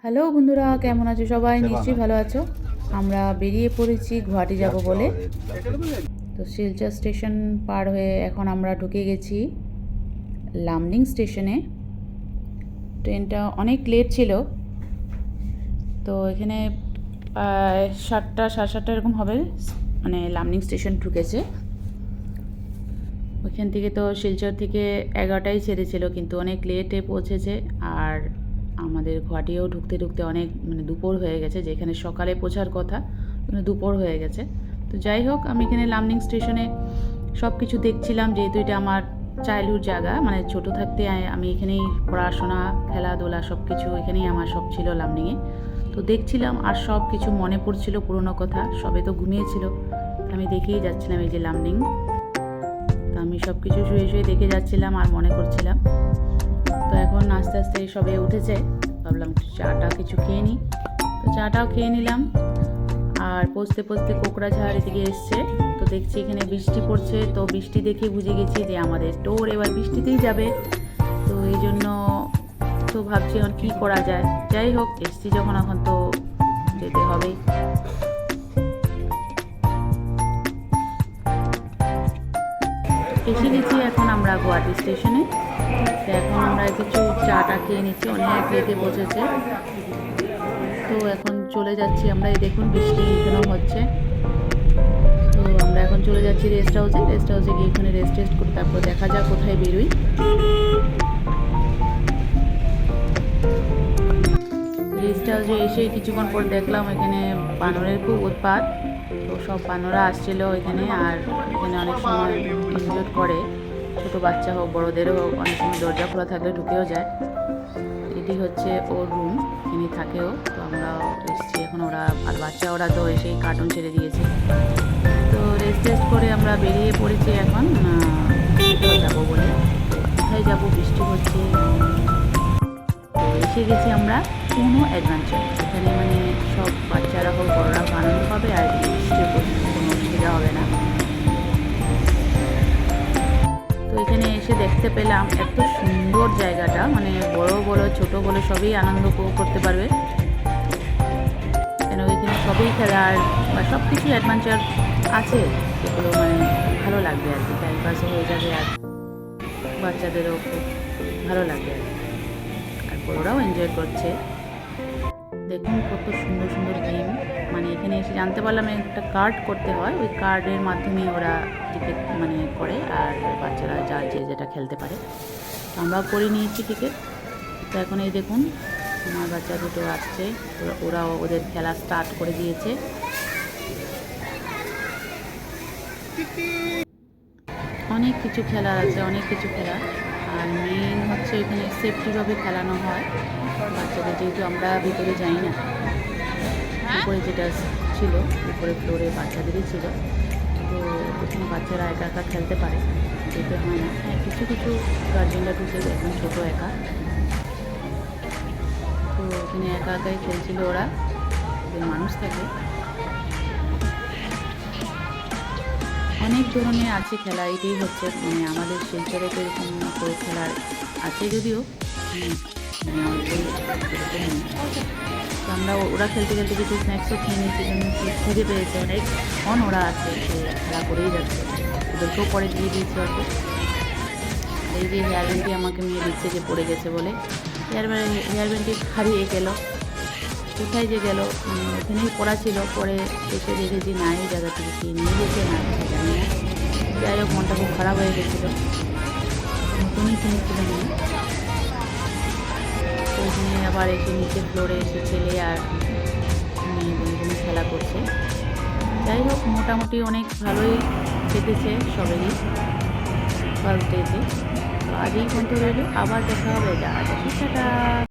Hello বন্ধুরা, কেমন আছো সবাই? নিশ্চয়ই ভালো আছো। আমরা বেরিয়ে পড়েছি গুয়াহাটি যাব বলে। তো শিলচর স্টেশন পার হয়ে এখন আমরা ঢুকে গেছি লামডিং স্টেশনে। ট্রেনটা অনেক লেট ছিল, তো এখানে 7টা সাড়ে 7টা এরকম হবে, মানে লামডিং স্টেশন ঢুকেছে। ওইখান থেকে তো শিলচর থেকে 11টায় ছেড়েছিল, কিন্তু অনেক লেটে পৌঁছেছে। আর আমাদের গুয়াহাটিও ঢুকতে ঢুকতে অনেক দুপুর হয়ে গেছে, যেখানে সকালে পৌঁছার কথা দুপুর হয়ে গেছে। তো যাই হোক, আমি এখানে লামডিং স্টেশনে সব কিছু দেখছিলাম, যেহেতু এটা আমার চাইল্ডহুড জায়গা, মানে ছোটো থাকতে আমি এখানেই পড়াশোনা, খেলাধুলা সব কিছু এখানেই আমার সব ছিল লামডিংয়ে। তো দেখছিলাম আর সব কিছু মনে পড়ছিল, পুরনো কথা। সবে তো ঘুমিয়েছিল, আমি দেখেই যাচ্ছিলাম এই যে লামডিং। তো আমি সব কিছু শুয়ে শুয়ে দেখে যাচ্ছিলাম আর মনে করছিলাম। তো এখন আস্তে আস্তে সবে উঠেছে, ভাবলাম চাটা কিছু খেয়ে নিই। তো চাটাও খেয়ে নিলাম। আর পৌঁছতে পৌঁছতে কোকড়াঝাড় এদিকে এসছে। তো দেখছি এখানে বৃষ্টি পড়ছে, তো বৃষ্টি দেখে বুঝে গেছি যে আমাদের টোর এবার বৃষ্টিতেই যাবে। তো এই জন্য তো ভাবছি এখন কী করা যায়। যাই হোক, এসছি যখন এখন তো যেতে হবেই। এসে গেছি এখন আমরা গুয়াহাটি স্টেশনে। তো এখন আমরা কিছু চাটা খেয়ে নিচ্ছি, অনেক লেটে পৌঁছেছে। তো এখন চলে যাচ্ছি আমরা। এই দেখুন বৃষ্টি এখানেও হচ্ছে। তো আমরা এখন চলে যাচ্ছি রেস্ট হাউসে গিয়ে এখানে রেস্ট করে তারপর দেখা যাক কোথায় বেরোই। রেস্ট হাউসে এসে কিছুক্ষণ পর দেখলাম এখানে বানরের খুব উৎপাত। তো সব বানররা আসছিল এখানে, আর এখানে অনেক সময় এনজয় করে, ছোটো বাচ্চা হোক বড়োদেরও হোক, অনেক সময় দরজা খোলা থাকলে ঢুকেও যায়। এটি হচ্ছে ওর রুম, এখানে থাকেও। তো আমরা এসেছি এখন, ওরা আর বাচ্চা ওরা তো এসেই কার্টুন ছেড়ে দিয়েছে। তো রেস্ট করে আমরা বেরিয়ে পড়েছি এখন কোথাও যাবো বলে। কোথায় যাবো, বৃষ্টি হচ্ছে। তো এসে গেছি আমরা কোনো অ্যাডভেঞ্চার, এখানে মানে সব বাচ্চারা হোক বড়রা আনন্দ পাবে, আর বৃষ্টির কোনো অসুবিধা হবে না। তো এখানে এসে দেখতে পেলাম এত সুন্দর জায়গাটা, মানে বড় বলো ছোট বলো সবই আনন্দ উপভোগ করতে পারবে। কেন এখানে সবই খেলার বা সব কিছু অ্যাডভেঞ্চার আছে, সেগুলো মানে ভালো লাগবে আর কি, টাইম পাসও হয়ে যাবে আর বাচ্চাদেরও খুব ভালো লাগবে আর বড়োরাও এনজয় করছে। দেখুন কত সুন্দর সুন্দর গেম, মানে এখানে এসে জানতে পারলাম একটা কার্ড করতে হয়, ওই কার্ডের মাধ্যমে ওরা টিকিট মানে করে, আর বাচ্চারা যে যেটা খেলতে পারে। তো আমরাও করে নিয়েছি টিকিট। তো এখন এই দেখুন আমার বাচ্চা দুটো আসছে, ওরা ওদের খেলা স্টার্ট করে দিয়েছে। অনেক কিছু খেলার আছে, অনেক কিছু খেলা। আর মেন হচ্ছে এখানে সেফটিভাবে খেলানো হয় বাচ্চাদের, যেহেতু আমরা ভিতরে যাই না। উপরে যেটা ছিল, উপরে ফ্লোরে বাচ্চাদেরই ছিল। তো ওখানে বাচ্চারা একা একা খেলতে পারে, যেতে হয় না। হ্যাঁ, কিছু কিছু গার্জেনরা ঢুকে একদম ছোটো একা। তো ওখানে একা একাই খেলছিল ওরা, মানুষ থাকে। অনেক ধরনের আছে খেলা, এটাই হচ্ছে মানে আমাদের শিলচরে তো এরকম তো খেলার আছে, যদিও তো আমরা ওরা খেলতে খেলতে কিছু স্ন্যাক্সও খেয়ে নিয়েছি, খিদে পেয়েছে অনেক। ওরা আছে, খেলা করেই যাচ্ছে, ওদেরকেও পরে দিয়ে দিয়েছি অল্প। এই যে হেয়ার ব্যান্ডটি আমাকে মেয়ে দিচ্ছে, যে পড়ে গেছে বলে। হেয়ার ব্যান্ডটি হারিয়ে গেল, কোথায় যে গেল, ওখানেই পড়া ছিল। পরে এসে দেখেছি না, এই জায়গা থেকে কি নিয়ে গেছে না জানি না। যাই হোক, মনটা খুব খারাপ হয়ে গেছিলো, নতুনই কিনেছিলাম। তো ওইখানে আবার এসে নিচে ফ্লোরে এসে ছেলে আর মেয়ে দুজনে খেলা করছে। যাই হোক, মোটামুটি অনেক ভালোই কেটেছে সবেরই ফার্স্ট ডেতে। তো আজ এই পর্যন্ত রইল, আবার দেখা হবে। টাটা।